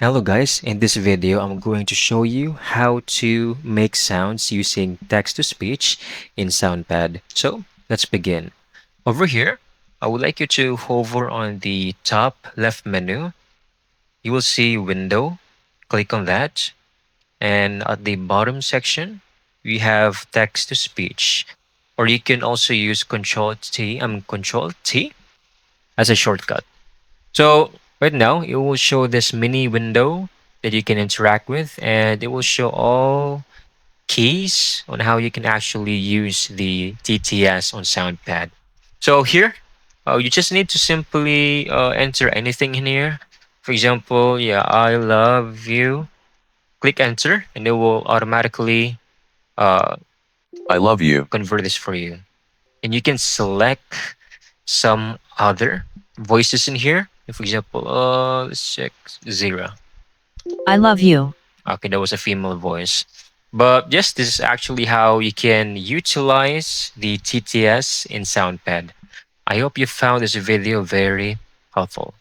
Hello guys, in this video I'm going to show you how to make sounds using text-to-speech in Soundpad. So let's begin. Over here, I would like you to hover on the top left menu. You will see window, click on that, and at the bottom section, we have text-to-speech. Or you can also use Control T as a shortcut. So right now, it will show this mini window that you can interact with, and it will show all keys on how you can actually use the TTS on Soundpad. So here, you just need to simply enter anything in here. For example, yeah, I love you. Click enter, and it will automatically uh, I love you. convert this for you. And you can select some other voices in here. For example, let's check zero. I love you. Okay, that was a female voice. But yes, this is actually how you can utilize the TTS in Soundpad. I hope you found this video very helpful.